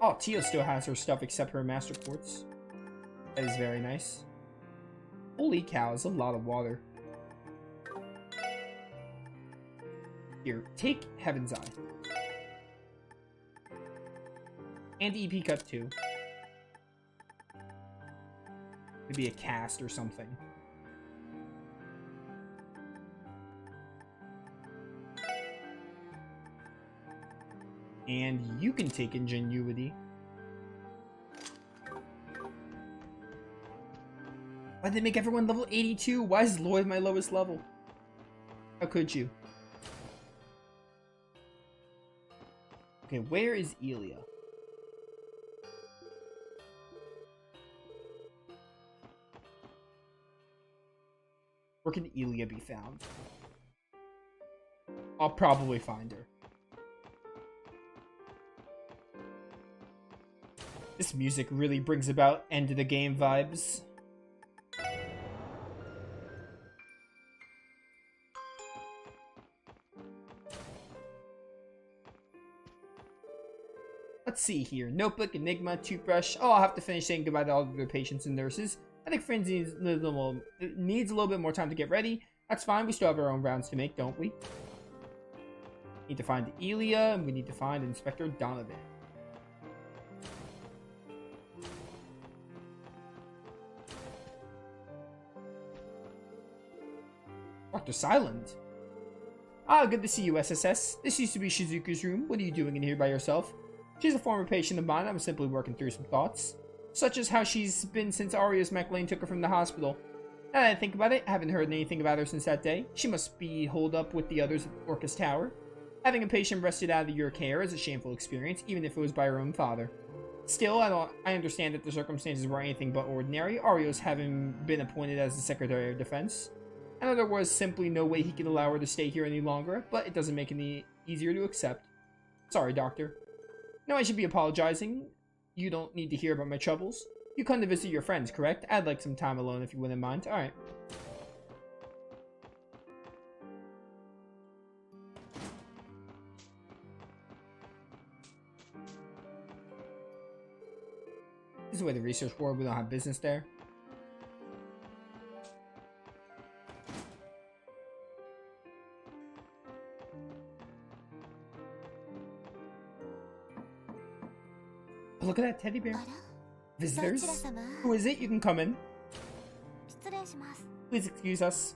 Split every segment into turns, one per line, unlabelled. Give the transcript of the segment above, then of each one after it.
Oh, Tia still has her stuff except her master quartz. That is very nice. Holy cow, it's a lot of water. Here, take Heaven's Eye. And EP Cut 2. Maybe a cast or something. And you can take Ingenuity. Why'd they make everyone level 82? Why is Lloyd my lowest level? How could you? Okay, where is Elia? Where can Elia be found? I'll probably find her. This music really brings about end of the game vibes. Let's see here. Notebook, Enigma, toothbrush. Oh, I'll have to finish saying goodbye to all of their patients and nurses. I think Friends needs a little bit more time to get ready. That's fine. We still have our own rounds to make, don't we? Need to find Elia, and we need to find Inspector Donovan. Dr. Silent. Ah, good to see you, SSS. This used to be Shizuku's room. What are you doing in here by yourself? She's a former patient of mine. I'm simply working through some thoughts. Such as how she's been since Arios MacLean took her from the hospital. Now that I think about it, I haven't heard anything about her since that day. She must be holed up with the others at Orcus Tower. Having a patient wrested out of your care is a shameful experience, even if it was by her own father. Still, I understand that the circumstances were anything but ordinary, Arios having been appointed as the Secretary of Defense. I know there was simply no way he could allow her to stay here any longer, but it doesn't make it any easier to accept. Sorry, Doctor. No, I should be apologizing. You don't need to hear about my troubles. You come to visit your friends, correct? I'd like some time alone if you wouldn't mind. Alright. This is the way the research board, we don't have business there. Look at that teddy bear. Visitors? Who is it? You can come in. Please excuse us.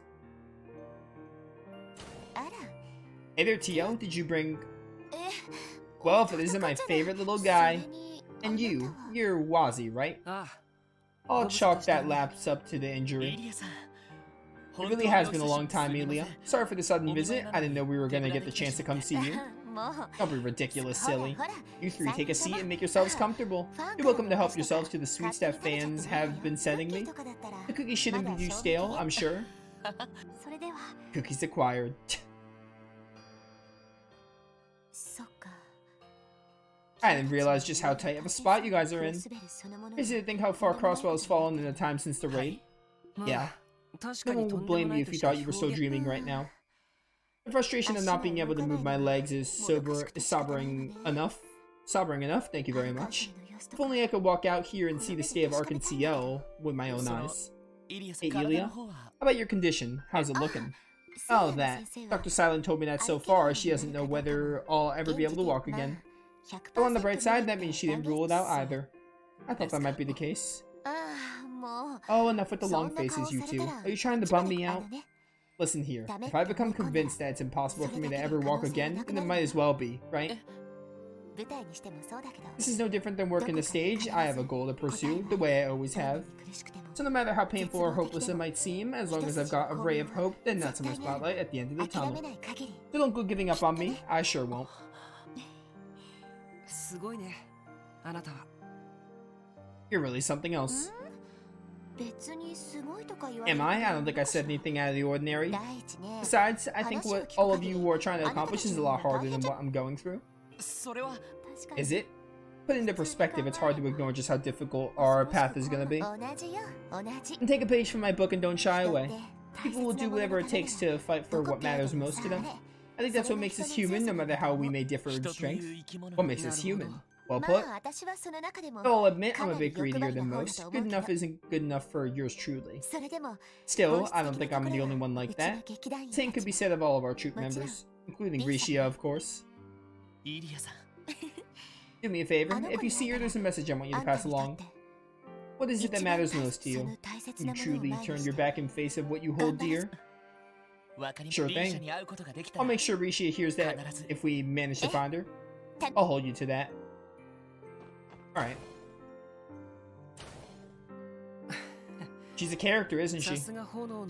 Hey there, Tio. Did you bring... Well, this is my favorite little guy. And you're Wazi, right? I'll chalk that lapse up to the injury. It really has been a long time, Elia. Sorry for the sudden visit. I didn't know we were gonna get the chance to come see you. Don't be ridiculous, silly. You three take a seat and make yourselves comfortable. You're welcome to help yourselves to the sweets that fans have been sending me. The cookies shouldn't be too stale, I'm sure. Cookies acquired. I didn't realize just how tight of a spot you guys are in. Crazy to think how far Crosswell has fallen in the time since the raid. Yeah. No one will blame you if you thought you were still dreaming right now. The frustration of not being able to move my legs is sobering enough. Thank you very much. If only I could walk out here and see the state of Ark and CL with my own eyes. Hey, Elia, how about your condition? How's it looking? Oh, that. Dr. Silent told me that so far, she doesn't know whether I'll ever be able to walk again. But on the bright side, that means she didn't rule it out either. I thought that might be the case. Oh, enough with the long faces, you two. Are you trying to bum me out? Listen here, if I become convinced that it's impossible for me to ever walk again, then it might as well be, right? This is no different than working the stage. I have a goal to pursue, the way I always have. So no matter how painful or hopeless it might seem, as long as I've got a ray of hope, then that's my spotlight at the end of the tunnel. So don't go giving up on me, I sure won't. You're really something else. Am I? I don't think I said anything out of the ordinary. Besides, I think what all of you are trying to accomplish is a lot harder than what I'm going through. Is it? Put into perspective, it's hard to ignore just how difficult our path is going to be. And take a page from my book and don't shy away. People will do whatever it takes to fight for what matters most to them. I think that's what makes us human, no matter how we may differ in strength. What makes us human? Well put. Though I'll admit I'm a bit greedier than most. Good enough isn't good enough for yours truly. Still, I don't think I'm the only one like that. Same could be said of all of our troop members, including Risha, of course. Do me a favor, if you see her, there's a message I want you to pass along. What is it that matters most to you? You truly turn your back in face of what you hold dear? Sure thing. I'll make sure Risha hears that if we manage to find her. I'll hold you to that. Alright. She's a character, isn't she?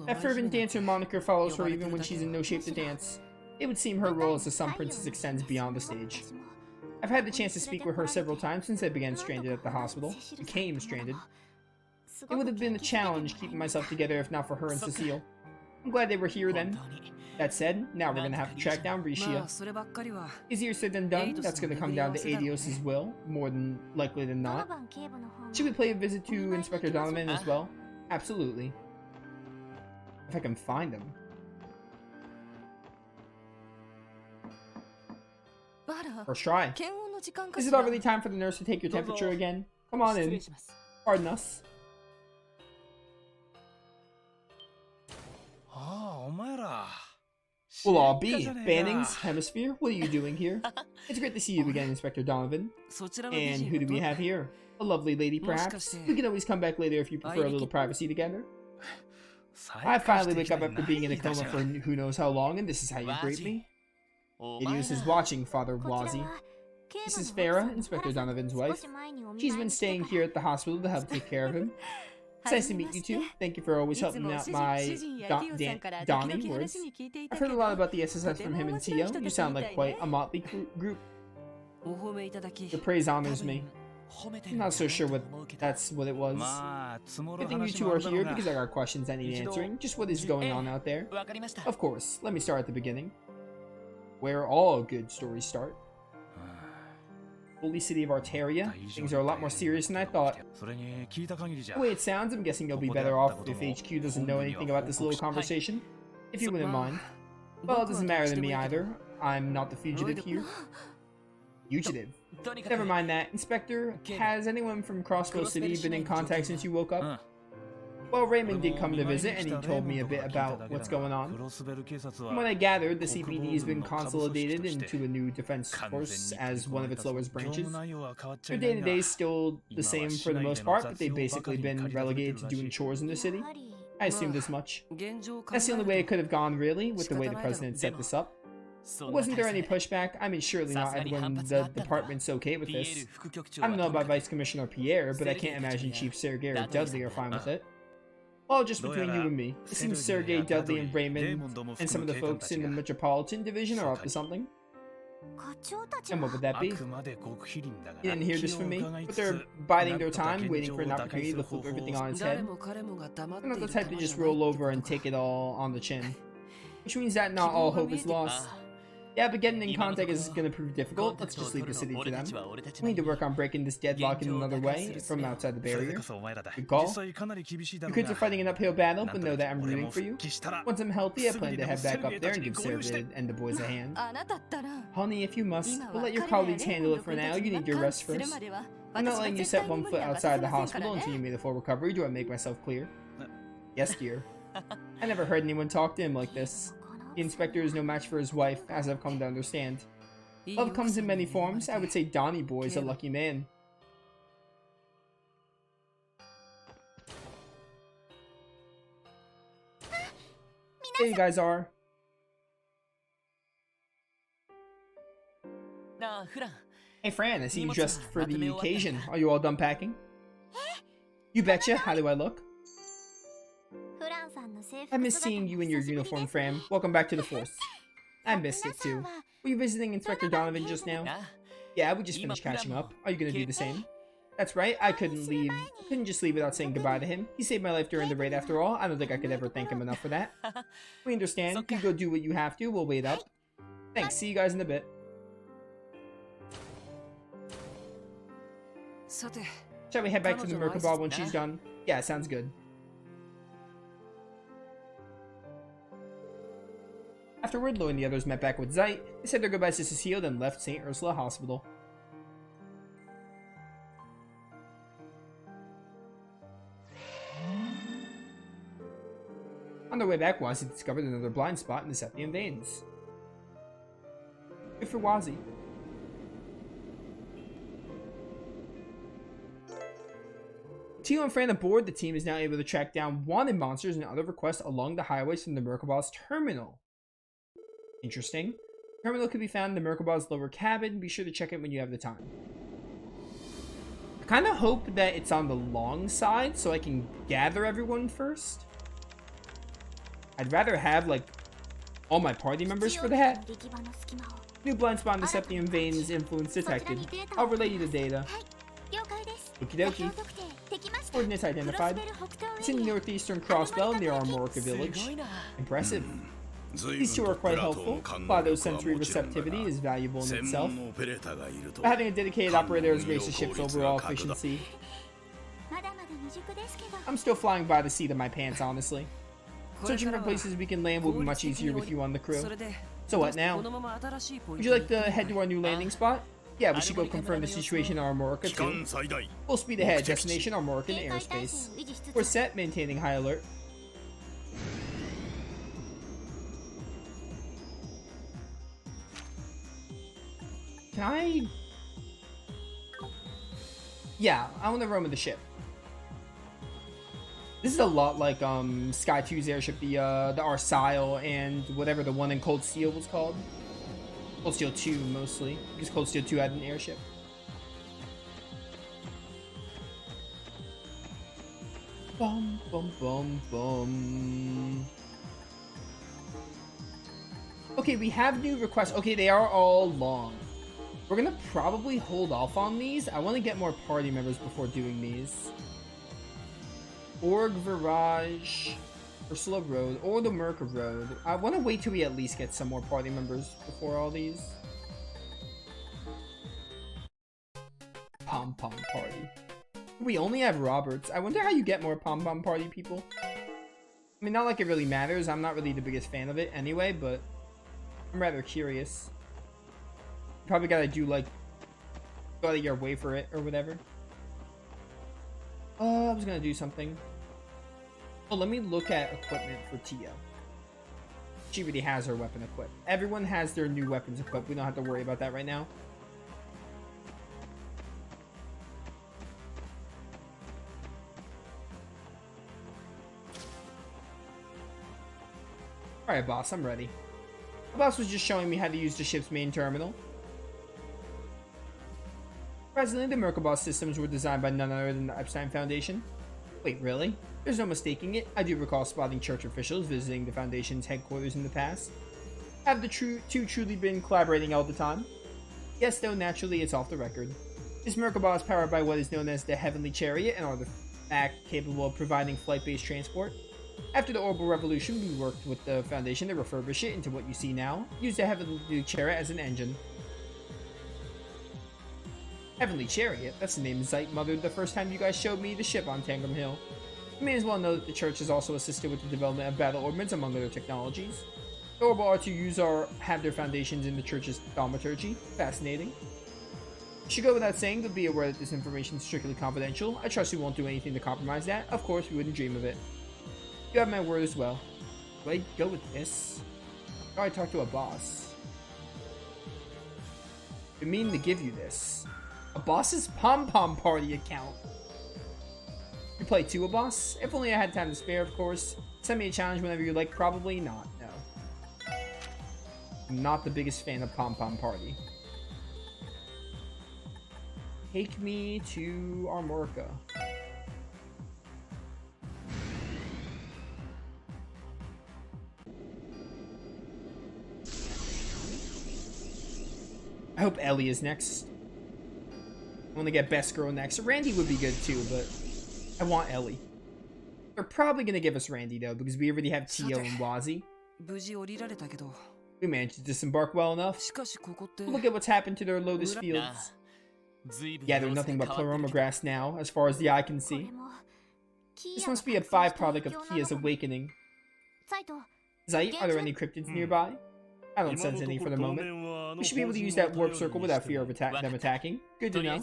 That fervent dancer moniker follows her even when she's in no shape to dance. It would seem her role as the Sun Princess extends beyond the stage. I've had the chance to speak with her several times since I began stranded at the hospital. Became stranded. It would have been a challenge keeping myself together if not for her and Cecile. I'm glad they were here then. That said, now we're gonna have to track down Risha. Easier said than done, that's gonna come down to Adios' will, more than likely than not. Should we pay a visit to Inspector Donovan as well? Absolutely. If I can find him. First try. Is it already time for the nurse to take your temperature again? Come on in. Pardon us. We'll all be. Bannings, Hemisphere, what are you doing here? It's great to see you again, Inspector Donovan. And who do we have here? A lovely lady, perhaps? We can always come back later if you prefer a little privacy together. I finally wake up after being in a coma for who knows how long, and this is how you greet me? Idios is watching, Father Wazi. This is Farah, Inspector Donovan's wife. She's been staying here at the hospital to help take care of him. It's nice to meet you two. Thank you for always helping out my Donnie words. I've heard a lot about the SSS from him and Tio. You sound like quite a motley group. Your praise honors me. I'm not so sure that's what it was. Good thing you two are here because I got questions I need answering. Just what is going on out there? Of course, let me start at the beginning. Where all good stories start. Holy city of Arteria. Things are a lot more serious than I thought. The way it sounds, I'm guessing you'll be better off if HQ doesn't know anything about this little conversation. If you wouldn't mind. Well, it doesn't matter to me either. I'm not the fugitive here. Fugitive? Never mind that. Inspector, has anyone from Crossbow City been in contact since you woke up? Well, Raymond did come to visit, and he told me a bit about what's going on. From what I gathered, the CPD has been consolidated into a new defense force as one of its lowest branches. Their day-to-day is still the same for the most part, but they've basically been relegated to doing chores in the city. I assumed as much. That's the only way it could have gone, really, with the way the president set this up. Wasn't there any pushback? I mean, surely not everyone in the department's okay with this. I don't know about Vice Commissioner Pierre, but I can't imagine Chief Sergei or Dudley are fine with it. All just between you and me. It seems Sergei, Dudley, and Raymond, and some of the folks in the Metropolitan Division are up to something. And what would that be? You didn't hear this from me? But they're biding their time, waiting for an opportunity to flip everything on its head. They're not the type to just roll over and take it all on the chin. Which means that not all hope is lost. Yeah, but getting in contact is going to prove difficult. Let's just leave the city to them. We need to work on breaking this deadlock in another way, from outside the barrier. Good call. Your kids are fighting an uphill battle, but know that I'm rooting for you. Once I'm healthy, I plan to head back up there and give Sergei and the boys a hand. Honey, if you must, we'll let your colleagues handle it for now. You need your rest first. I'm not letting you set one foot outside the hospital until you made a full recovery. Do I make myself clear? Yes, dear. I never heard anyone talk to him like this. The inspector is no match for his wife, as I've come to understand. Love comes in many forms. I would say Donnie Boy is a lucky man. There you guys are. Hey Fran, I see you dressed for the occasion. Are you all done packing? You betcha. How do I look? I miss seeing you in your uniform, Fran. Welcome back to the force. I missed it too. Were you visiting Inspector Donovan just now? Yeah, we just finished catching up. Are you gonna do the same? That's right, I couldn't just leave without saying goodbye to him. He saved my life during the raid after all. I don't think I could ever thank him enough for that. We understand. You go do what you have to. We'll wait up. Thanks, see you guys in a bit. Shall we head back to the Merkabah when she's done? Yeah, sounds good. Afterward, Lo and the others met back with Zeit. They said their goodbyes to Cecile, then left St. Ursula Hospital. On their way back, Wazi discovered another blind spot in the Septium veins. Good for Wazi. Tio and Fran aboard, the team is now able to track down wanted monsters and other requests along the highways from the Merkabah's terminal. Interesting. The terminal can be found in the Merkabah's lower cabin. Be sure to check it when you have the time. I kind of hope that it's on the long side so I can gather everyone first. I'd rather have, like, all my party members for that. New blind spot in the Septium veins influence detected. I'll relay you the data. Okie dokie. Coordinates identified. It's in the northeastern crossbell near our Morika village. Impressive. These two are quite helpful. Phytosensory receptivity is valuable in itself. But having a dedicated operator has raised the ship's overall efficiency. I'm still flying by the seat of my pants, honestly. Searching for places we can land will be much easier with you on the crew. So what now? Would you like to head to our new landing spot? Yeah, we should go confirm the situation on our Morika too. Full speed ahead, destination our Morika airspace. We're set, maintaining high alert. Can I? Yeah, I want to roam with the ship. This is a lot like Sky 2's airship, the Arsail, and whatever the one in Cold Steel was called. Cold Steel 2 mostly, because Cold Steel 2 had an airship. Bum bum bum bum. Okay, we have new requests. Okay, they are all long. We're gonna probably hold off on these. I want to get more party members before doing these. Org Virage, Ursula Road, or the Merca Road. I want to wait till we at least get some more party members before all these. Pom Pom Party. We only have Roberts. I wonder how you get more Pom Pom Party people. I mean, not like it really matters. I'm not really the biggest fan of it anyway, but I'm rather curious. You probably gotta do, like, go out of your way for it or whatever. I was gonna do something. Oh, let me look at equipment for Tio. She already has her weapon equipped. Everyone has their new weapons equipped. We don't have to worry about that right now. Alright, boss, I'm ready. The boss was just showing me how to use the ship's main terminal. Presently, the Merkabah systems were designed by none other than the Epstein Foundation. Wait, really? There's no mistaking it. I do recall spotting church officials visiting the Foundation's headquarters in the past. Have the two truly been collaborating all the time? Yes, though naturally it's off the record. This Merkabah is powered by what is known as the Heavenly Chariot, an artifact capable of providing flight-based transport. After the Orbital Revolution, we worked with the Foundation to refurbish it into what you see now. Use the Heavenly Chariot as an engine. Heavenly Chariot? That's the name Zeit muttered the first time you guys showed me the ship on Tangram Hill. You may as well know that the church has also assisted with the development of battle ordnance among other technologies. The Orbital R2Us have their foundations in the church's thaumaturgy. Fascinating. Should go without saying, but be aware that this information is strictly confidential. I trust you won't do anything to compromise that. Of course, we wouldn't dream of it. You have my word as well. Do I go with this? Or I talk to a boss? I mean to give you this. A boss's Pom Pom Party account. You play too, a boss? If only I had time to spare, of course. Send me a challenge whenever you like. Probably not, no. I'm not the biggest fan of Pom Pom Party. Take me to Armorica. I hope Ellie is next. I want to get Best Girl next. Randy would be good too, but I want Ellie. They're probably going to give us Randy though, because we already have Tio and Wazi. We managed to disembark well enough. Look at what's happened to their lotus fields. Yeah, they're nothing but pleroma grass now, as far as the eye can see. This must be a byproduct of Kia's awakening. Zeit, are there any cryptids nearby? I don't sense any for the moment. We should be able to use that warp circle without fear of them attacking. Good to know.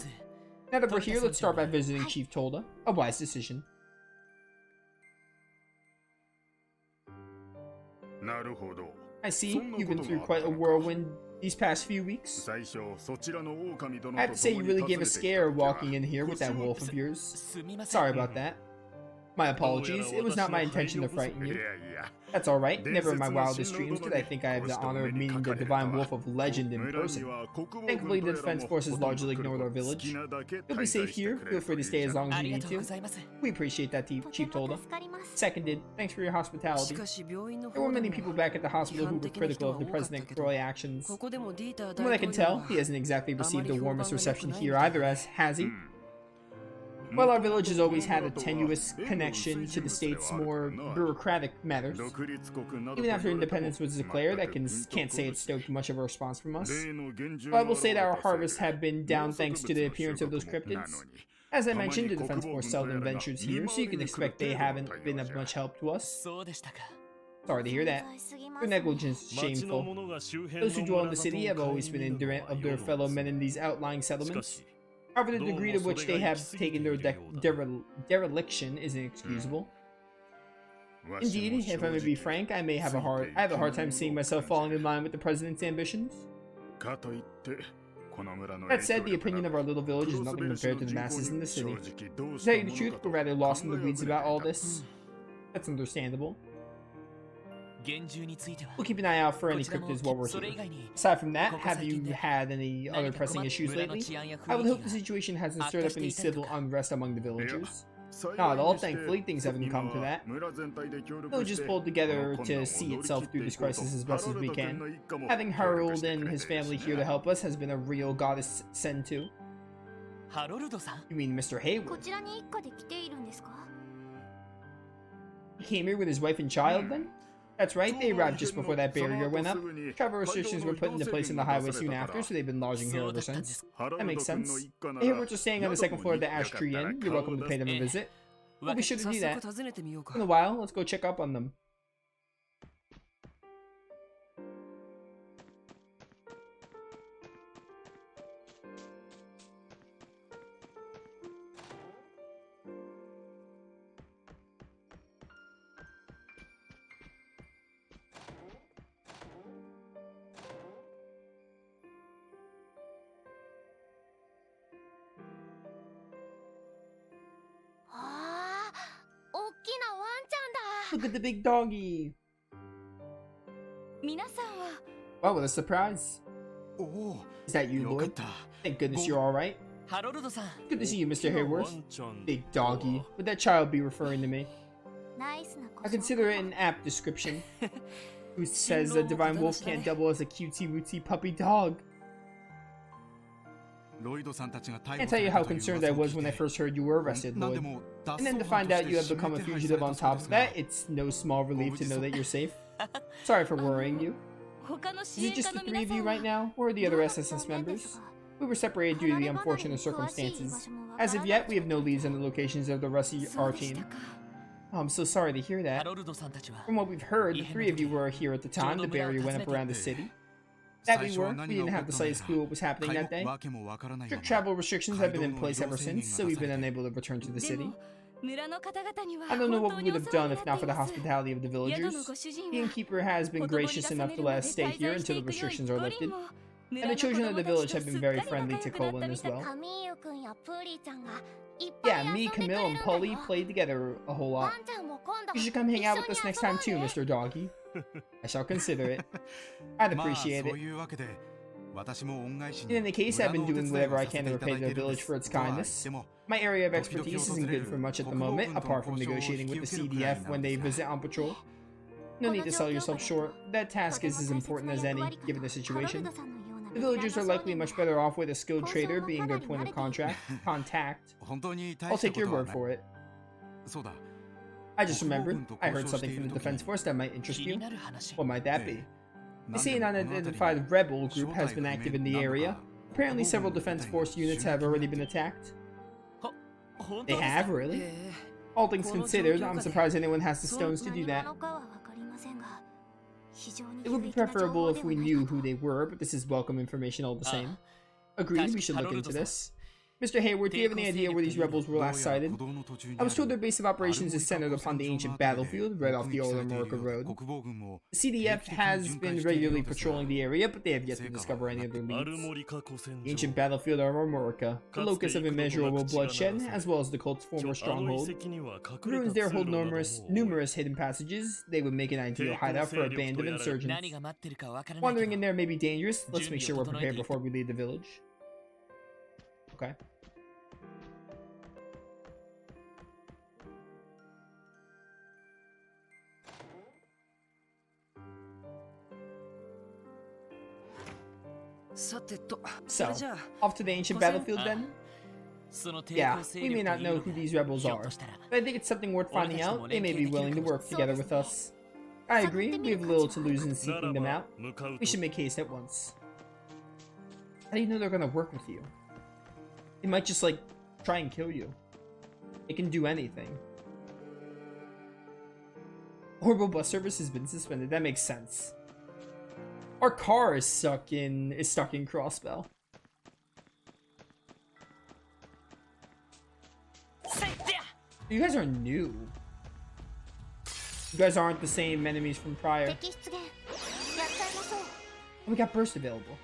Now that we're here, let's start by visiting Chief Tolda. A wise decision. I see, you've been through quite a whirlwind these past few weeks. I have to say you really gave a scare walking in here with that wolf of yours. Sorry about that. My apologies, it was not my intention to frighten you. That's alright, never in my wildest dreams did I think I have the honor of meeting the divine wolf of legend in person. Thankfully, the defense forces largely ignored our village. You'll be safe here, feel free to stay as long as you need to. We appreciate that, Chief Tolda. Seconded, thanks for your hospitality. There were many people back at the hospital who were critical of the President Croy actions. From what I can tell, he hasn't exactly received the warmest reception here either, has he? While our village has always had a tenuous connection to the state's more bureaucratic matters, even after independence was declared, I can't say it stoked much of a response from us. But I will say that our harvests have been down thanks to the appearance of those cryptids. As I mentioned, the Defense Force seldom ventures here, so you can expect they haven't been of much help to us. Sorry to hear that. Your negligence is shameful. Those who dwell in the city have always been ignorant of their fellow men in these outlying settlements. However, the degree to which they have taken their dereliction is inexcusable. Indeed, if I may be frank, I have a hard time seeing myself falling in line with the President's ambitions. That said, the opinion of our little village is nothing compared to the masses in the city. To tell you the truth, we're rather lost in the weeds about all this. That's understandable. We'll keep an eye out for any cryptids while we're here. Aside from that, have you had any other pressing issues lately? I would hope the situation hasn't stirred up any civil unrest among the villagers. Not at all, thankfully, things haven't come to that. The village is pulled together to see itself through this crisis as best as we can. Having Harold and his family here to help us has been a real goddess send to. You mean Mr. Hayward? He came here with his wife and child, then? That's right, they arrived just before that barrier went up. Travel restrictions were put into place in the highway soon after, so they've been lodging here ever since. That makes sense. The Haywards are staying on the second floor of the Ash Tree Inn. You're welcome to pay them a visit. We'll be sure to do that. In a while, let's go check up on them. Look at the big doggy! Wow, what a surprise! Is that you, Lloyd? Thank goodness you're alright. Good to see you, Mr. Hayward. Big doggy. Would that child be referring to me? I consider it an apt description. Who says a divine wolf can't double as a cutesy-wootsy puppy dog? Can't tell you how concerned I was when I first heard you were arrested, Lloyd. And then to find out you have become a fugitive on top of that, it's no small relief to know that you're safe. Sorry for worrying you. Is it just the three of you right now? Where are the other SSS members? We were separated due to the unfortunate circumstances. As of yet, we have no leads on the locations of the rest of our team. Oh, I'm so sorry to hear that. From what we've heard, the three of you were here at the time the barrier went up around the city. That we were. We didn't have the slightest clue what was happening that day. Strict travel restrictions have been in place ever since, so we've been unable to return to the city. I don't know what we would have done if not for the hospitality of the villagers. The innkeeper has been gracious enough to let us stay here until the restrictions are lifted. And the children of the village have been very friendly to Colin as well. Yeah, me, Camille, and Polly played together a whole lot. You should come hang out with us next time too, Mr. Doggy. I shall consider it. I'd appreciate it. In any case, I've been doing whatever I can to repay the village for its kindness. My area of expertise isn't good for much at the moment, apart from negotiating with the CDF when they visit on patrol. No need to sell yourself short. That task is as important as any, given the situation. The villagers are likely much better off with a skilled trader being their point of contact. I'll take your word for it. I just remembered, I heard something from the Defense Force that might interest you. What might that be? They say an unidentified rebel group has been active in the area. Apparently several Defense Force units have already been attacked. They have, really? All things considered, I'm surprised anyone has the stones to do that. It would be preferable if we knew who they were, but this is welcome information all the same. Agreed, we should look into this. Mr. Hayward, do you have any idea where these rebels were last sighted? I was told their base of operations is centered upon the ancient battlefield right off the old America Road. The CDF has been regularly patrolling the area, but they have yet to discover any other leads. The ancient battlefield of Armorica, the locus of immeasurable bloodshed, as well as the cult's former stronghold. The ruins there hold numerous hidden passages. They would make an ideal hideout for a band of insurgents. Wandering in there may be dangerous. Let's make sure we're prepared before we leave the village. Okay. So, off to the ancient battlefield then? Yeah, we may not know who these rebels are, but I think it's something worth finding out. They may be willing to work together with us. I agree, we have little to lose in seeking them out. We should make haste at once. How do you know they're gonna work with you? They might just, like, try and kill you. They can do anything. Orbital bus service has been suspended. That makes sense. Our car is stuck in Crossbell. You guys are new. You guys aren't the same enemies from prior. Oh, we got burst available.